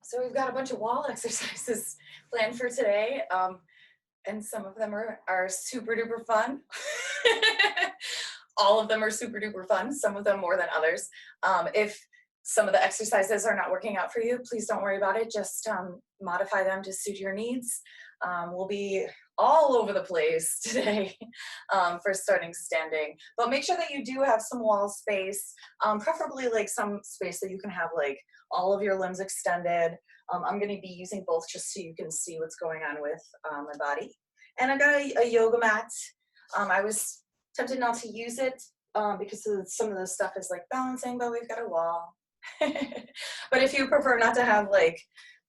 So we've got a bunch of wall exercises planned for today, and some of them are super duper fun. All of them are super duper fun, some of them more than others. If some of the exercises are not working out for you, please don't worry about it. Just modify them to suit your needs. We'll be all over the place today for starting standing, but make sure that you do have some wall space, preferably like some space that you can have like all of your limbs extended. I'm going to be using both just so you can see what's going on with my body. And I got a yoga mat. I was tempted not to use it because some of the stuff is like balancing, but we've got a wall. But if you prefer not to have like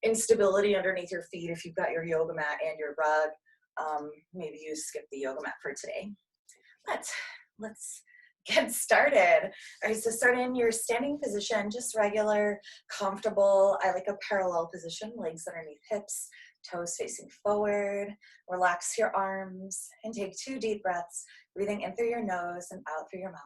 instability underneath your feet, if you've got your yoga mat and your rug, maybe you skip the yoga mat for today. But let's get started. All right, so start in your standing position, just regular, comfortable. I like a parallel position, legs underneath hips, toes facing forward. Relax your arms and take 2 deep breaths, breathing in through your nose and out through your mouth.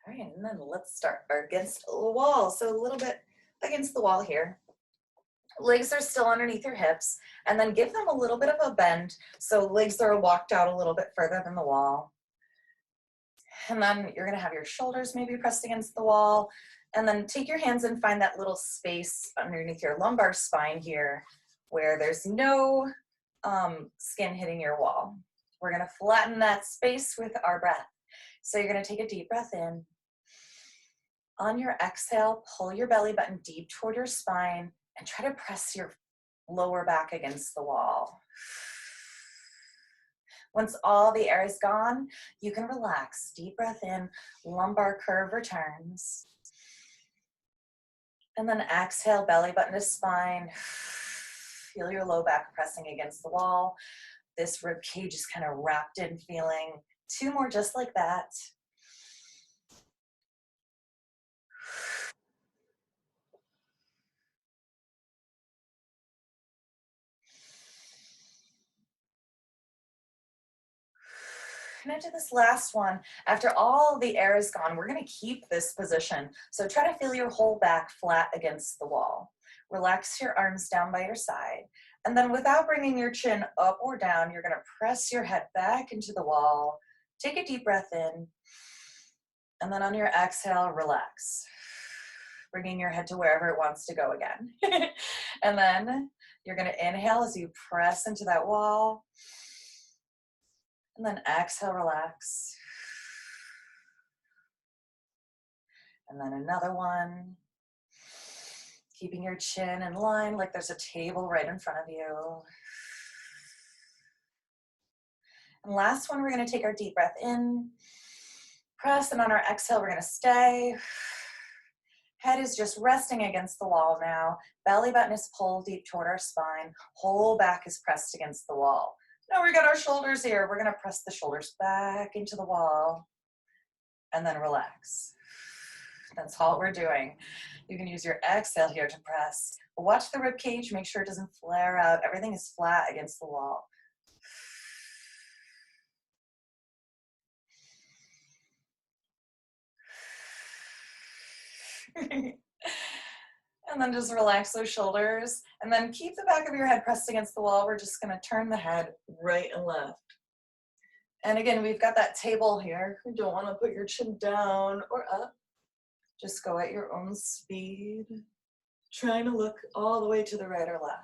All right, and then let's start against the wall. So a little bit against the wall here. Legs are still underneath your hips, and then give them a little bit of a bend. So legs are walked out a little bit further than the wall. And then you're gonna have your shoulders maybe pressed against the wall. And then take your hands and find that little space underneath your lumbar spine here where there's no skin hitting your wall. We're gonna flatten that space with our breath. So you're gonna take a deep breath in. On your exhale, pull your belly button deep toward your spine and try to press your lower back against the wall. Once all the air is gone, you can relax. Deep breath in, lumbar curve returns. And then exhale, belly button to spine. Feel your low back pressing against the wall. This rib cage is kind of wrapped in feeling. 2 more just like that. And into this last one, after all the air is gone, we're going to keep this position. So try to feel your whole back flat against the wall. Relax your arms down by your side. And then without bringing your chin up or down, you're going to press your head back into the wall. Take a deep breath in. And then on your exhale, relax. Bringing your head to wherever it wants to go again. And then you're going to inhale as you press into that wall. And then exhale, relax. And then another one. Keeping your chin in line like there's a table right in front of you. And last one, we're going to take our deep breath in. Press, and on our exhale, we're going to stay. Head is just resting against the wall now. Belly button is pulled deep toward our spine. Whole back is pressed against the wall. Now we got our shoulders here. We're going to press the shoulders back into the wall and then relax. That's all we're doing. You can use your exhale here to press. Watch the rib cage. Make sure it doesn't flare out. Everything is flat against the wall. And then just relax those shoulders. And then keep the back of your head pressed against the wall. We're just going to turn the head right and left. And again, we've got that table here. You don't want to put your chin down or up. Just go at your own speed, trying to look all the way to the right or left.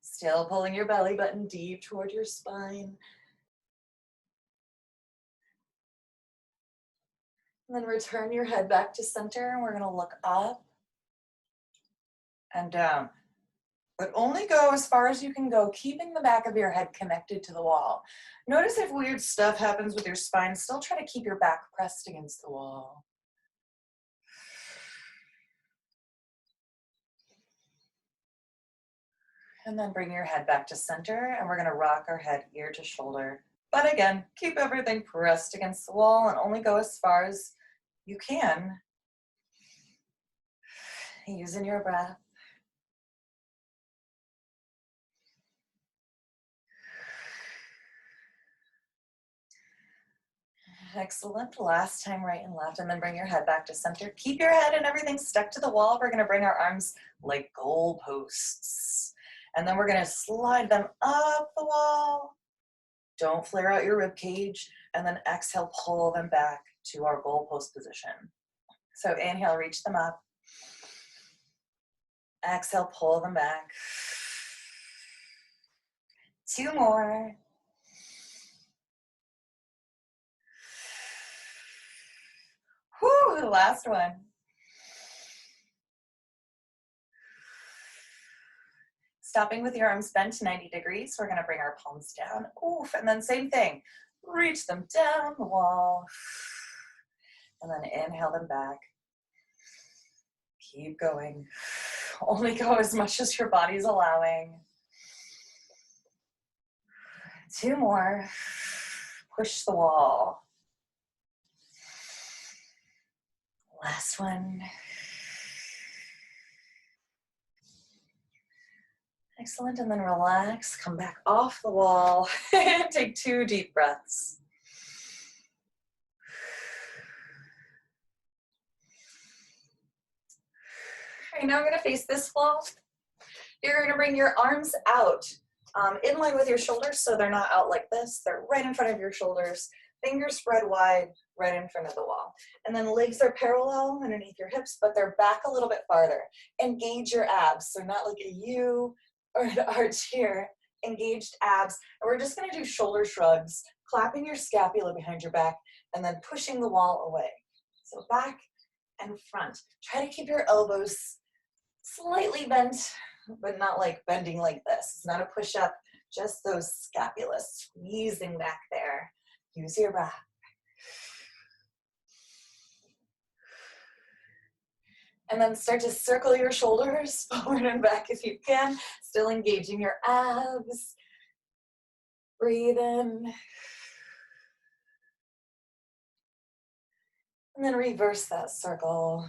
Still pulling your belly button deep toward your spine. And then return your head back to center, and we're going to look up and down. But only go as far as you can go, keeping the back of your head connected to the wall. Notice if weird stuff happens with your spine, still try to keep your back pressed against the wall. And then bring your head back to center, and we're going to rock our head ear to shoulder. But again, keep everything pressed against the wall and only go as far as you can, using your breath. Excellent. Last time, right and left, and then bring your head back to center. Keep your head and everything stuck to the wall. We're gonna bring our arms like goalposts. And then we're gonna slide them up the wall. Don't flare out your rib cage. And then exhale, pull them back to our goalpost position. So inhale, reach them up. Exhale, pull them back. 2 more. Whew, the last one. Stopping with your arms bent 90 degrees. We're gonna bring our palms down. Oof, and then same thing. Reach them down the wall. And then inhale them back. Keep going. Only go as much as your body's allowing. 2 more. Push the wall. Last one. Excellent, and then relax, come back off the wall, and take 2 deep breaths. All right, now I'm gonna face this wall. You're gonna bring your arms out in line with your shoulders, so they're not out like this, they're right in front of your shoulders, fingers spread wide, right in front of the wall. And then legs are parallel underneath your hips, but they're back a little bit farther. Engage your abs, so not like a U or an arch here, engaged abs. And we're just gonna do shoulder shrugs, clapping your scapula behind your back, and then pushing the wall away. So back and front. Try to keep your elbows slightly bent, but not like bending like this. It's not a push up, just those scapulas squeezing back there. Use your breath. And then start to circle your shoulders forward and back if you can, still engaging your abs. Breathe in. And then reverse that circle.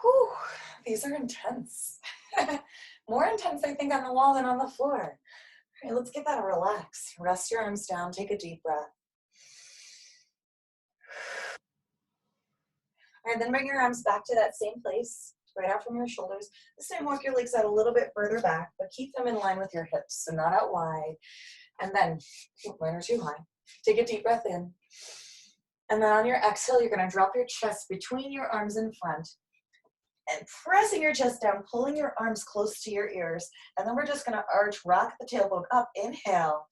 Whew, these are intense. More intense, I think, on the wall than on the floor. All right, let's give that a relax. Rest your arms down, take a deep breath. All right, then bring your arms back to that same place, right out from your shoulders. This time walk your legs out a little bit further back, but keep them in line with your hips, so not out wide. And then, mine are too high. Take a deep breath in. And then on your exhale, you're gonna drop your chest between your arms in front and pressing your chest down, pulling your arms close to your ears. And then we're just gonna arch, rock the tailbone up, inhale.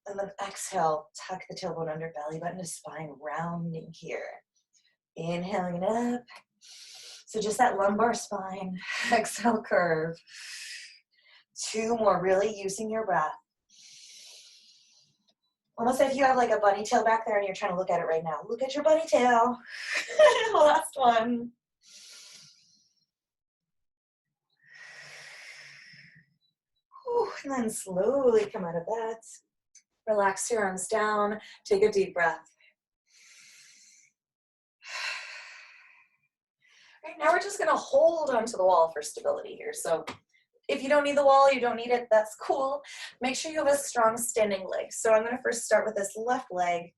And then exhale, tuck the tailbone under, belly button to spine, rounding here. Inhaling it up. So just that lumbar spine. Exhale, curve. 2 more, really using your breath. Almost if you have like a bunny tail back there and you're trying to look at it right now. Look at your bunny tail. Last one. Whew, and then slowly come out of that. Relax your arms down. Take a deep breath. Right, now we're just gonna hold onto the wall for stability here. So if you don't need the wall, you don't need it, that's cool. Make sure you have a strong standing leg. So I'm gonna first start with this left leg.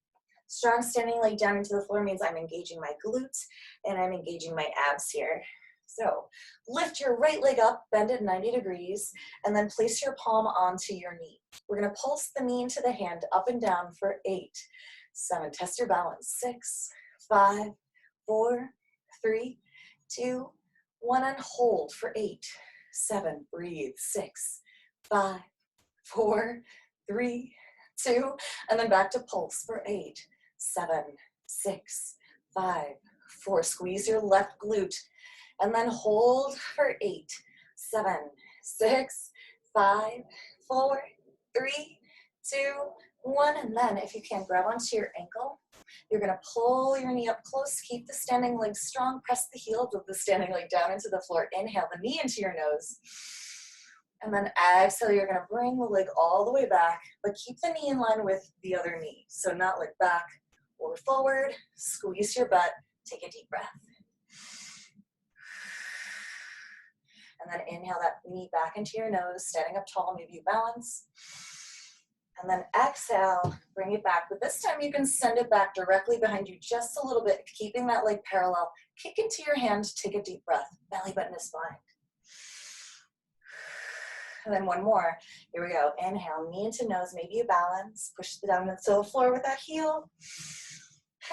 Strong standing leg down into the floor means I'm engaging my glutes and I'm engaging my abs here. So lift your right leg up, bend it 90 degrees, and then place your palm onto your knee. We're gonna pulse the knee into the hand up and down for 8, 7, test your balance, 6, 5, 4, 3, 2, 1, and hold for 8, 7, breathe, 6, 5, 4, 3, 2, and then back to pulse for 8, 7, 6, 5, 4, squeeze your left glute, and then hold for 8, 7, 6, 5, 4, 3, 2, 1, and then if you can, grab onto your ankle. You're gonna pull your knee up close, keep the standing leg strong, press the heel of the standing leg down into the floor, inhale the knee into your nose, and then exhale, you're gonna bring the leg all the way back, but keep the knee in line with the other knee, so not like back Roll forward, squeeze your butt, take a deep breath. And then inhale that knee back into your nose, standing up tall, maybe you balance. And then exhale, bring it back. But this time you can send it back directly behind you just a little bit, keeping that leg parallel. Kick into your hand, take a deep breath. Belly button is fine. And then one more. Here we go. Inhale, knee into nose, maybe you balance. Push it down to the floor with that heel.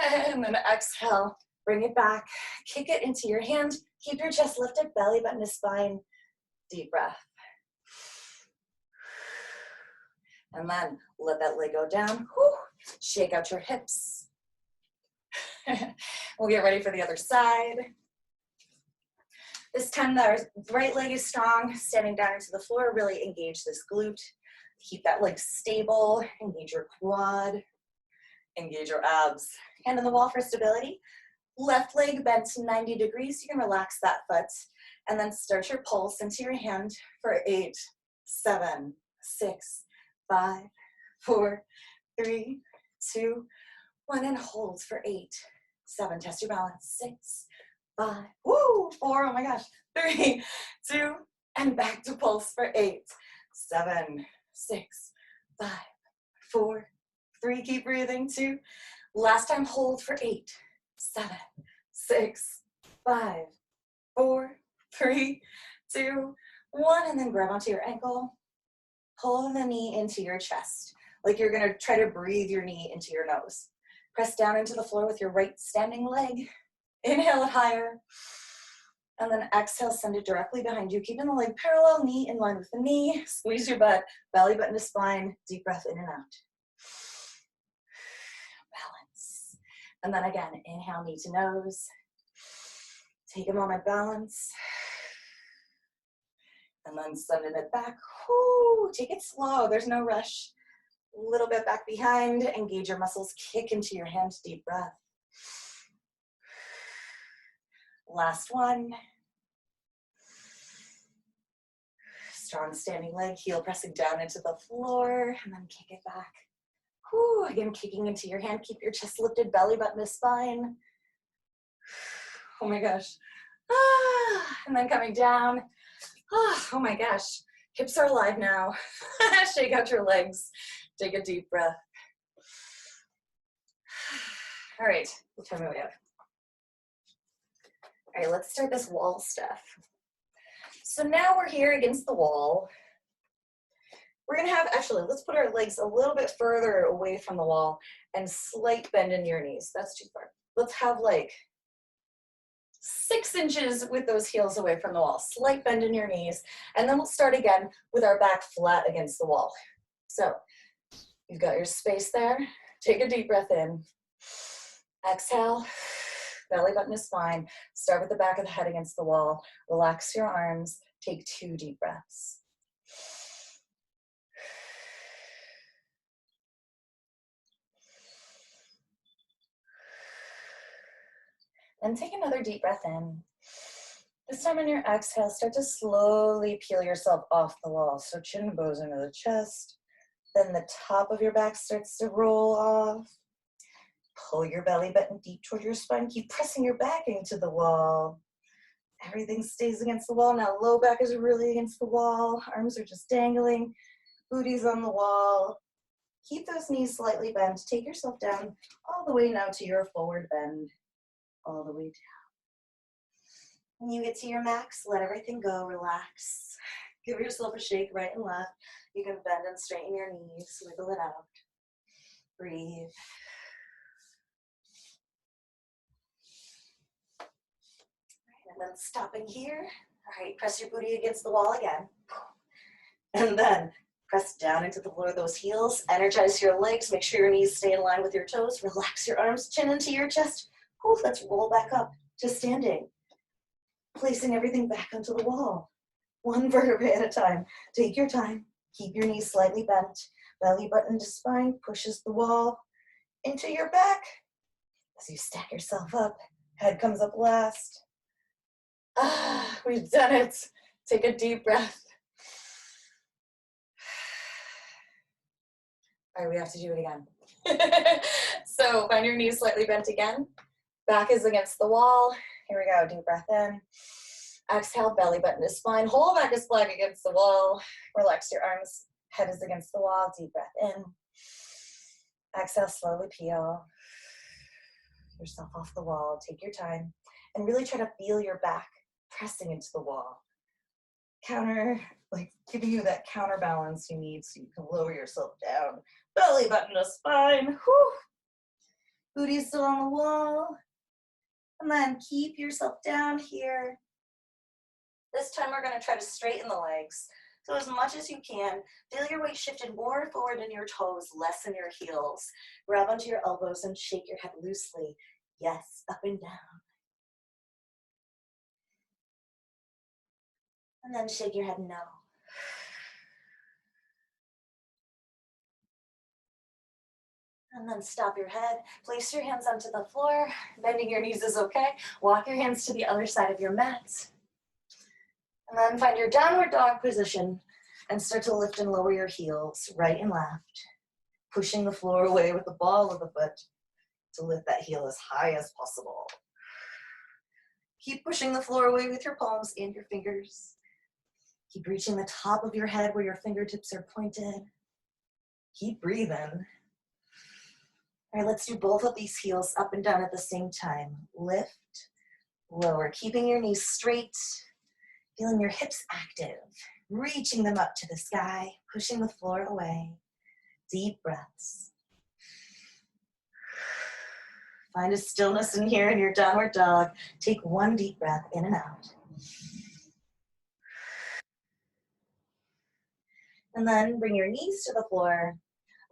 And then exhale, bring it back. Kick it into your hand. Keep your chest lifted, belly button is fine. Deep breath. And then let that leg go down. Whew. Shake out your hips. We'll get ready for the other side. This time the right leg is strong, standing down into the floor, really engage this glute. Keep that leg stable, engage your quad, engage your abs. Hand on the wall for stability. Left leg bent to 90 degrees, you can relax that foot. And then start your pulse into your hand for 8, 7, 6, 5, 4, 3, 2, 1, and hold for 8, 7, test your balance, 6, 5, woo, 4, oh my gosh, 3, 2, and back to pulse for 8, 7, 6, 5, 4, 3, keep breathing, 2, last time hold for 8, 7, 6, 5, 4, 3, 2, 1, and then grab onto your ankle, pull the knee into your chest, like you're gonna try to breathe your knee into your nose. Press down into the floor with your right standing leg. Inhale it higher, and then exhale, send it directly behind you, keeping the leg parallel, knee in line with the knee, squeeze your butt, belly button to spine, deep breath in and out. Balance. And then again, inhale, knee to nose. Take a moment, balance. And then sending it back. Whoo, take it slow, there's no rush. A little bit back behind, engage your muscles, kick into your hand, deep breath. Last one. Strong standing leg, heel pressing down into the floor, and then kick it back. Whew, again, kicking into your hand, keep your chest lifted, belly button to spine. Oh my gosh. Ah, and then coming down. Oh my gosh, hips are alive now. Shake out your legs, take a deep breath. All right, what time do we have? All right, let's start this wall stuff. So now we're here against the wall. We're gonna have, actually, let's put our legs a little bit further away from the wall and slight bend in your knees. That's too far. Let's have like 6 inches with those heels away from the wall. Slight bend in your knees. And then we'll start again with our back flat against the wall. So you've got your space there. Take a deep breath in. Exhale. Belly button to spine. Start with the back of the head against the wall. Relax your arms. Take 2 deep breaths. And take another deep breath in. This time on your exhale, start to slowly peel yourself off the wall. So chin goes into the chest. Then the top of your back starts to roll off. Pull your belly button deep toward your spine. Keep pressing your back into the wall. Everything stays against the wall. Now low back is really against the wall. Arms are just dangling. Booty's on the wall. Keep those knees slightly bent. Take yourself down all the way now to your forward bend. All the way down. When you get to your max, let everything go, relax. Give yourself a shake right and left. You can bend and straighten your knees, wiggle it out. Breathe. And then stopping here. All right, press your booty against the wall again. And then press down into the floor of those heels. Energize your legs. Make sure your knees stay in line with your toes. Relax your arms, chin into your chest. Ooh, let's roll back up to standing. Placing everything back onto the wall. 1 vertebrae at a time. Take your time. Keep your knees slightly bent. Belly button to spine. Pushes the wall into your back. As you stack yourself up, head comes up last. Ah, we've done it. Take a deep breath. All right, we have to do it again. So find your knees slightly bent again. Back is against the wall. Here we go, deep breath in. Exhale, belly button to spine. Whole back is flat against the wall. Relax your arms. Head is against the wall. Deep breath in. Exhale, slowly peel yourself off the wall. Take your time and really try to feel your back pressing into the wall. Giving you that counterbalance you need so you can lower yourself down. Belly button to spine. Whew. Booty still on the wall. And then keep yourself down here. This time we're going to try to straighten the legs. So as much as you can, feel your weight shifted more forward in your toes, less in your heels. Grab onto your elbows and shake your head loosely. Yes, up and down. And then shake your head no. And then stop your head. Place your hands onto the floor. Bending your knees is okay. Walk your hands to the other side of your mat. And then find your downward dog position and start to lift and lower your heels right and left. Pushing the floor away with the ball of the foot to lift that heel as high as possible. Keep pushing the floor away with your palms and your fingers. Keep reaching the top of your head where your fingertips are pointed. Keep breathing. All right, let's do both of these heels up and down at the same time. Lift, lower, keeping your knees straight, feeling your hips active, reaching them up to the sky, pushing the floor away. Deep breaths. Find a stillness in here in your downward dog. Take one deep breath in and out. And then bring your knees to the floor.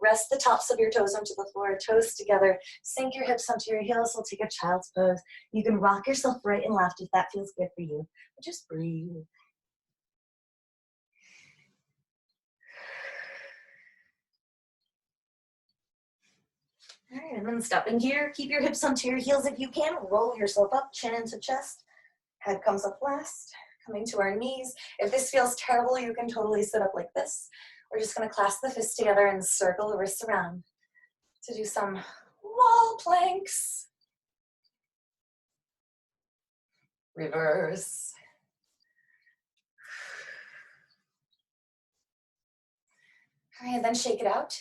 Rest the tops of your toes onto the floor, toes together. Sink your hips onto your heels. We'll take a child's pose. You can rock yourself right and left if that feels good for you. But just breathe. All right, and then stopping here. Keep your hips onto your heels if you can. Roll yourself up, chin into chest. Head comes up last. Coming to our knees. If this feels terrible, you can totally sit up like this. We're just going to clasp the fists together and circle the wrists around to do some wall planks. Reverse. All right, then shake it out.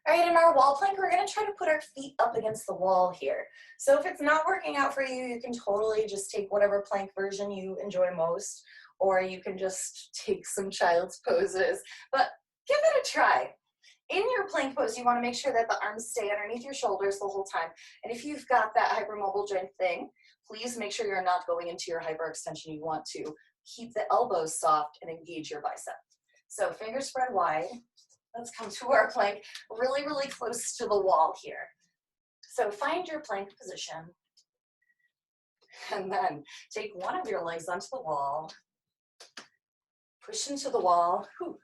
All right, in our wall plank, we're gonna try to put our feet up against the wall here. So if it's not working out for you, you can totally just take whatever plank version you enjoy most, or you can just take some child's poses, but give it a try. In your plank pose, you wanna make sure that the arms stay underneath your shoulders the whole time. And if you've got that hypermobile joint thing, please make sure you're not going into your hyperextension. You want to keep the elbows soft and engage your bicep. So fingers spread wide. Let's come to our plank, really, really close to the wall here. So find your plank position. And then take one of your legs onto the wall. Push into the wall. Whew.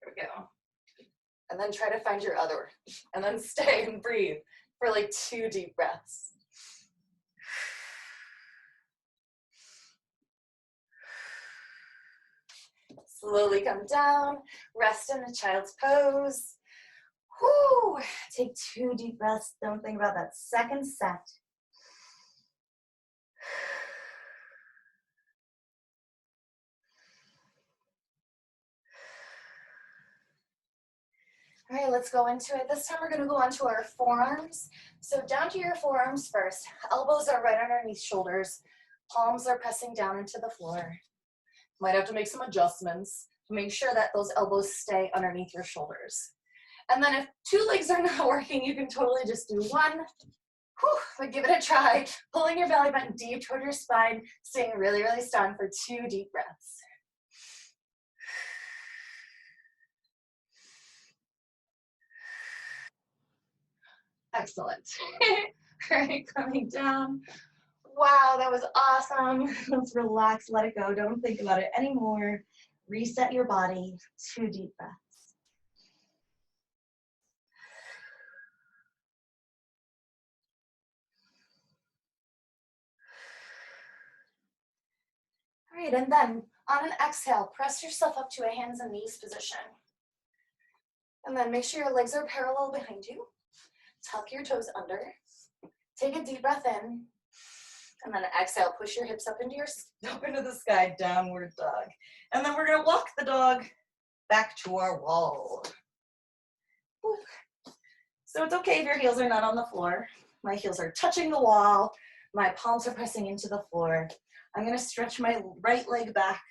There we go. And then try to find your other. And then stay and breathe for like 2 deep breaths. Slowly come down, rest in a child's pose. Whoo! Take 2 deep breaths. Don't think about that second set. All right, let's go into it. This time we're gonna go onto our forearms. So down to your forearms first. Elbows are right underneath shoulders. Palms are pressing down into the floor. Might have to make some adjustments to make sure that those elbows stay underneath your shoulders. And then if 2 legs are not working, you can totally just do 1. Whew, but give it a try. Pulling your belly button deep toward your spine, staying really, really strong for 2 deep breaths. Excellent. All right, coming down. Wow, that was awesome. Let's relax, let it go. Don't think about it anymore. Reset your body. 2 deep breaths. All right, and then on an exhale, press yourself up to a hands and knees position. And then make sure your legs are parallel behind you. tuck your toes under. Take a deep breath in. And then exhale, push your hips up into the sky, downward dog. And then we're gonna walk the dog back to our wall. Whew. So it's okay if your heels are not on the floor. My heels are touching the wall. My palms are pressing into the floor. I'm gonna stretch my right leg back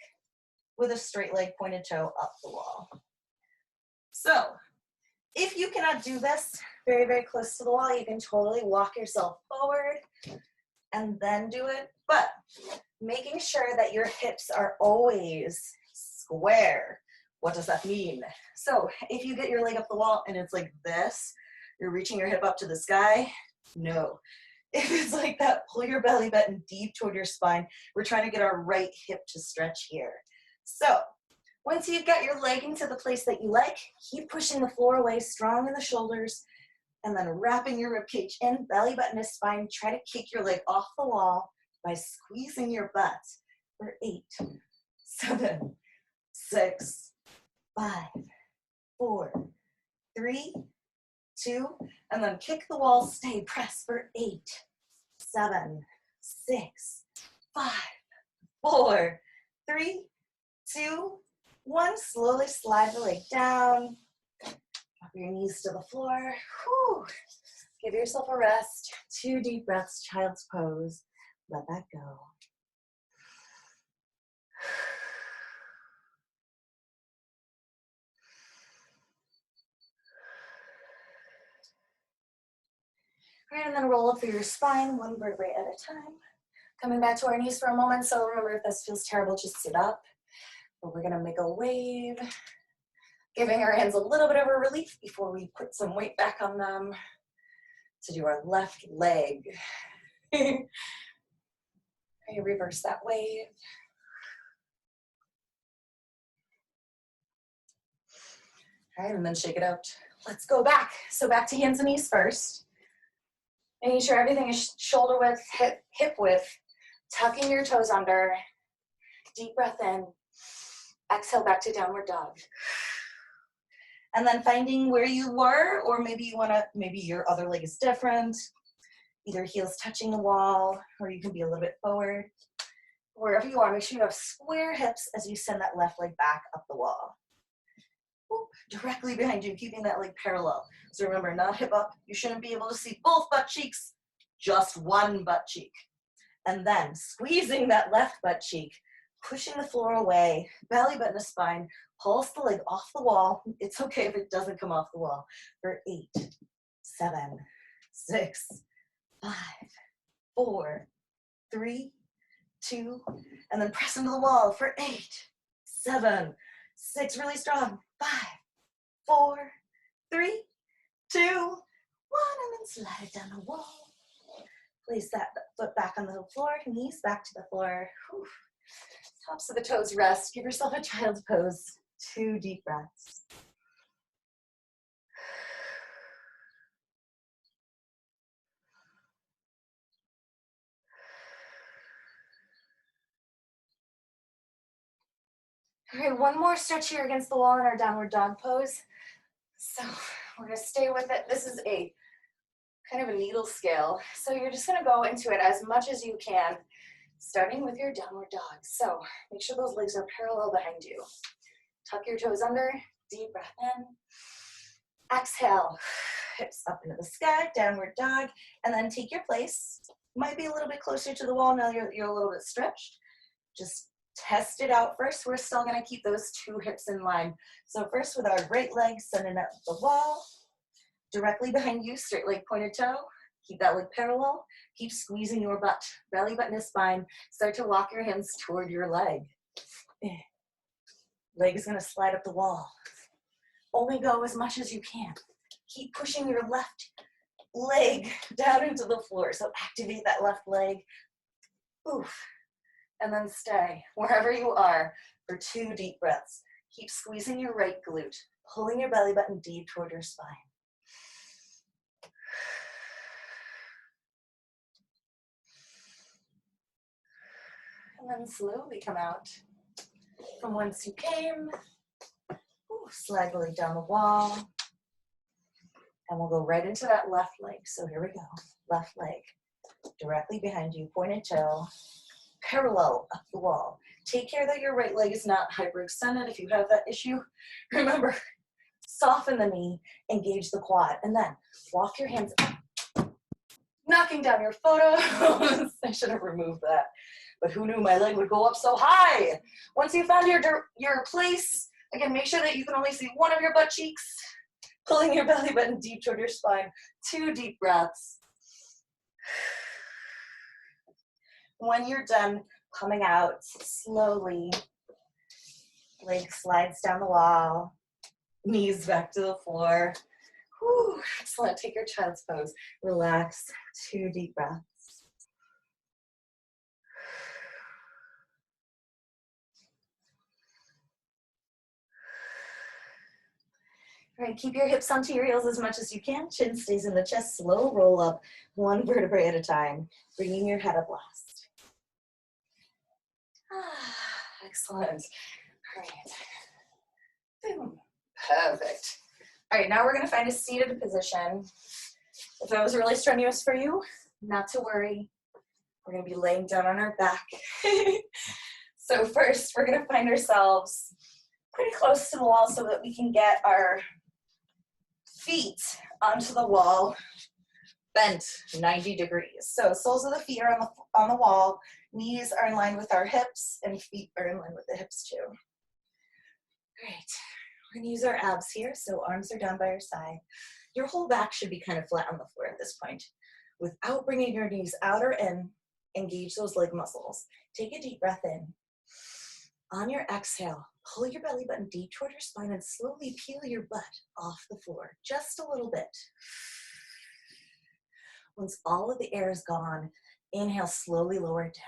with a straight leg, pointed toe up the wall. So if you cannot do this very, very close to the wall, you can totally walk yourself forward and then do it, but making sure that your hips are always square. What does that mean? So if you get your leg up the wall and it's like this, you're reaching your hip up to the sky, no. If it's like that, pull your belly button deep toward your spine. We're trying to get our right hip to stretch here. So once you've got your leg into the place that you like, keep pushing the floor away, strong in the shoulders, and then wrapping your rib cage in, belly button to spine. Try to kick your leg off the wall by squeezing your butt for 8, 7, 6, 5, 4, 3, 2, and then kick the wall, stay, press for 8, 7, 6, 5, 4, 3, 2, 1. Slowly slide the leg down. Drop your knees to the floor. Whew. Give yourself a rest. 2 deep breaths, child's pose. Let that go. All right, and then roll up through your spine, 1 vertebrae at a time. Coming back to our knees for a moment. So remember, if this feels terrible, just sit up. But we're gonna make a wave, giving our hands a little bit of a relief before we put some weight back on them to do our left leg. Okay, reverse that wave. All right, and then shake it out. Let's go back. So back to hands and knees first. Making sure everything is shoulder width, hip width. Tucking your toes under. Deep breath in. Exhale back to downward dog. And then finding where you were, or maybe you wanna, maybe your other leg is different. Either heels touching the wall, or you can be a little bit forward. Wherever you are, make sure you have square hips as you send that left leg back up the wall. Ooh, directly behind you, keeping that leg parallel. So remember, not hip up. You shouldn't be able to see both butt cheeks, just one butt cheek. And then squeezing that left butt cheek, pushing the floor away, belly button to spine, pulse the leg off the wall. It's okay if it doesn't come off the wall. For 8, 7, 6, 5, 4, 3, 2, and then press into the wall for 8, 7, 6, really strong, 5, 4, 3, 2, 1, and then slide it down the wall. Place that foot back on the floor, knees back to the floor. Whew. Tops of the toes rest. Give yourself a child's pose. 2 deep breaths. All right, one more stretch here against the wall in our downward dog pose. So we're gonna stay with it. This is a kind of a needle scale. So you're just gonna go into it as much as you can, starting with your downward dog. So make sure those legs are parallel behind you. Tuck your toes under, deep breath in. Exhale, hips up into the sky, downward dog, and then take your place. Might be a little bit closer to the wall now you're a little bit stretched. Just test it out first. We're still gonna keep those 2 hips in line. So first with our right leg, sending up the wall. Directly behind you, straight leg, pointed toe. Keep that leg parallel. Keep squeezing your butt, belly button to spine. Start to walk your hands toward your leg. Leg is gonna slide up the wall. Only go as much as you can. Keep pushing your left leg down into the floor. So activate that left leg. Oof. And then stay wherever you are for 2 deep breaths. Keep squeezing your right glute, pulling your belly button deep toward your spine. And then slowly come out from whence you came. Ooh, slide the leg down the wall. And we'll go right into that left leg. So here we go. Left leg directly behind you, pointed toe, parallel up the wall. Take care that your right leg is not hyperextended. If you have that issue, remember, soften the knee, engage the quad, and then walk your hands up, knocking down your photos. I should have removed that, but who knew my leg would go up so high? Once you found your place, again, make sure that you can only see one of your butt cheeks, pulling your belly button deep toward your spine. 2 deep breaths. When you're done coming out slowly, leg slides down the wall, knees back to the floor. Whew, excellent. Take your child's pose. Relax. 2 deep breaths. All right, keep your hips onto your heels as much as you can. Chin stays in the chest. Slow roll up, 1 vertebrae at a time, bringing your head up last. Excellent. All right. Boom. Perfect. All right, now we're going to find a seated position. If that was really strenuous for you, not to worry. We're going to be laying down on our back. So first, we're going to find ourselves pretty close to the wall so that we can get our feet onto the wall, bent 90 degrees. So soles of the feet are on the wall, knees are in line with our hips, and feet are in line with the hips too. Great. We're going to use our abs here, so arms are down by your side. Your whole back should be kind of flat on the floor at this point. Without bringing your knees out or in, engage those leg muscles. Take a deep breath in. On your exhale, pull your belly button deep toward your spine and slowly peel your butt off the floor, just a little bit. Once all of the air is gone, inhale, slowly lower it down.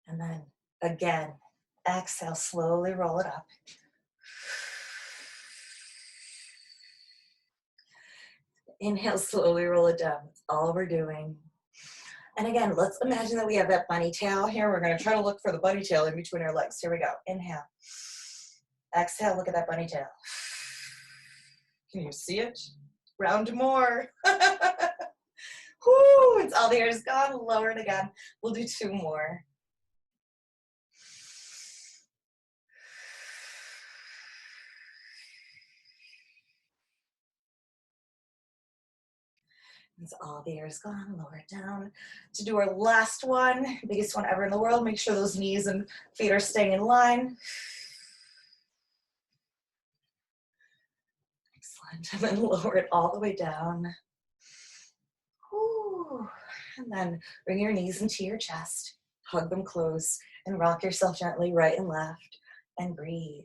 And then again, exhale, slowly roll it up. Inhale, slowly roll it down. That's all we're doing. And again, let's imagine that we have that bunny tail here. We're going to try to look for the bunny tail in between our legs. Here we go. Inhale. Exhale, look at that bunny tail. Can you see it? Round more. Whoo, it's all the air is gone. Lower it again. We'll do 2 more. Once all the air is gone, lower it down. To do our last one, biggest one ever in the world, make sure those knees and feet are staying in line. Excellent. And then lower it all the way down. Whew. And then bring your knees into your chest, hug them close, and rock yourself gently right and left, and breathe.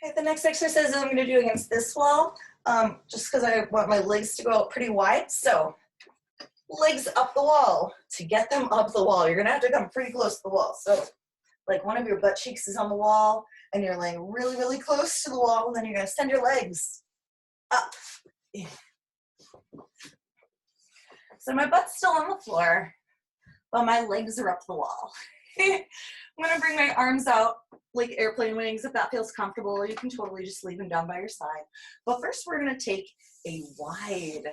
Okay, the next exercise I'm going to do against this wall, just because I want my legs to go out pretty wide. So legs up the wall. To get them up the wall, you're going to have to come pretty close to the wall. So like one of your butt cheeks is on the wall, and you're laying really, really close to the wall, and then you're going to send your legs up. So my butt's still on the floor, but my legs are up the wall. I'm going to bring my arms out like airplane wings. If that feels comfortable, you can totally just leave them down by your side. But first, we're going to take a wide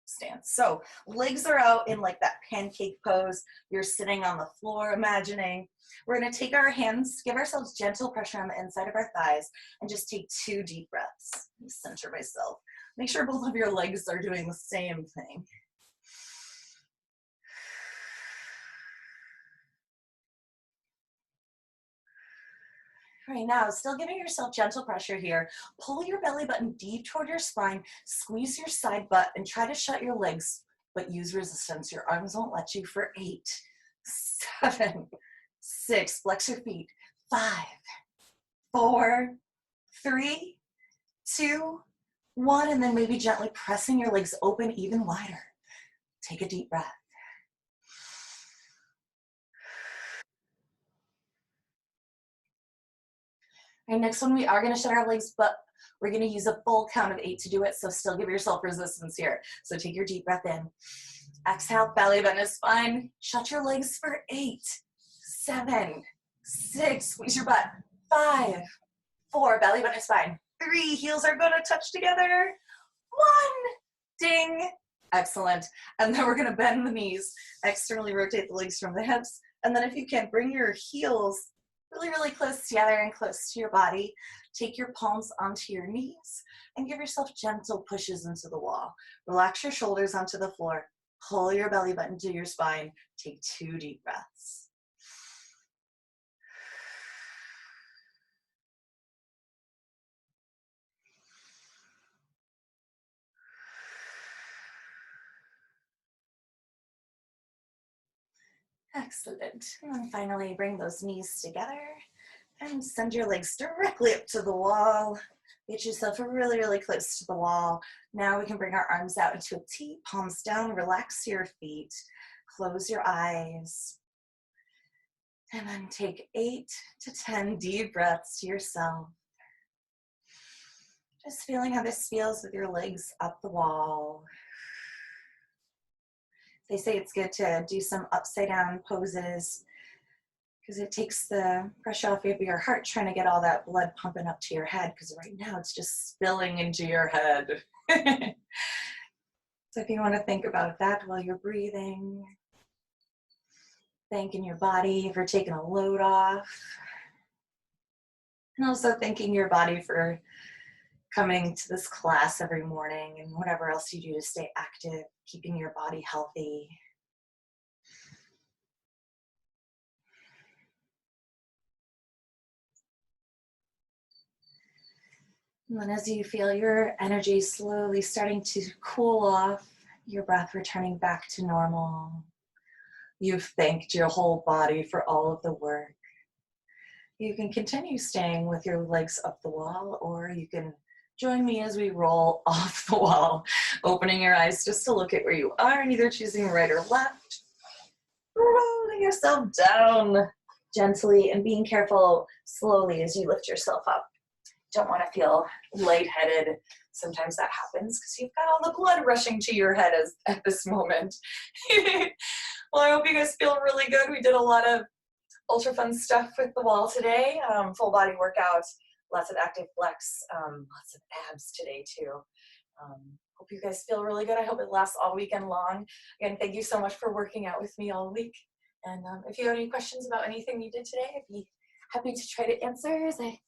stance. So legs are out in like that pancake pose. You're sitting on the floor, imagining. We're going to take our hands, give ourselves gentle pressure on the inside of our thighs, and just take 2 deep breaths. Center myself. Make sure both of your legs are doing the same thing. All right, now still giving yourself gentle pressure here. Pull your belly button deep toward your spine, squeeze your side butt, and try to shut your legs, but use resistance. Your arms won't let you for 8, 7, 6, flex your feet, 5, 4, 3, 2, 1, and then maybe gently pressing your legs open even wider. Take a deep breath. All right, next one, we are going to shut our legs, but we're going to use a full count of 8 to do it, so still give yourself resistance here. So take your deep breath in. Exhale, belly button is fine. Shut your legs for 8, 7, 6, squeeze your butt. 5, 4, belly button is fine. 3, heels are gonna touch together. 1, ding. Excellent. And then we're gonna bend the knees, externally rotate the legs from the hips. And then if you can, bring your heels really, really close together and close to your body. Take your palms onto your knees and give yourself gentle pushes into the wall. Relax your shoulders onto the floor. Pull your belly button to your spine. Take 2 deep breaths. Excellent. And then finally, bring those knees together and send your legs directly up to the wall. Get yourself really, really close to the wall. Now we can bring our arms out into a T, palms down, relax your feet, close your eyes. And then take 8 to 10 deep breaths to yourself. Just feeling how this feels with your legs up the wall. They say it's good to do some upside down poses because it takes the pressure off of your heart trying to get all that blood pumping up to your head, because right now it's just spilling into your head. So if you want to think about that while you're breathing, thanking your body for taking a load off, and also thanking your body for coming to this class every morning and whatever else you do to stay active, keeping your body healthy. And then as you feel your energy slowly starting to cool off, your breath returning back to normal, you've thanked your whole body for all of the work. You can continue staying with your legs up the wall, or you can join me as we roll off the wall, opening your eyes just to look at where you are and either choosing right or left, rolling yourself down gently and being careful slowly as you lift yourself up. Don't want to feel lightheaded. Sometimes that happens because you've got all the blood rushing to your head at this moment. Well, I hope you guys feel really good. We did a lot of ultra fun stuff with the wall today. Full body workout, lots of active flex, lots of abs today too. Hope you guys feel really good. I hope it lasts all weekend long. Again, thank you so much for working out with me all week. And if you have any questions about anything you did today, I'd be happy to try to answer as I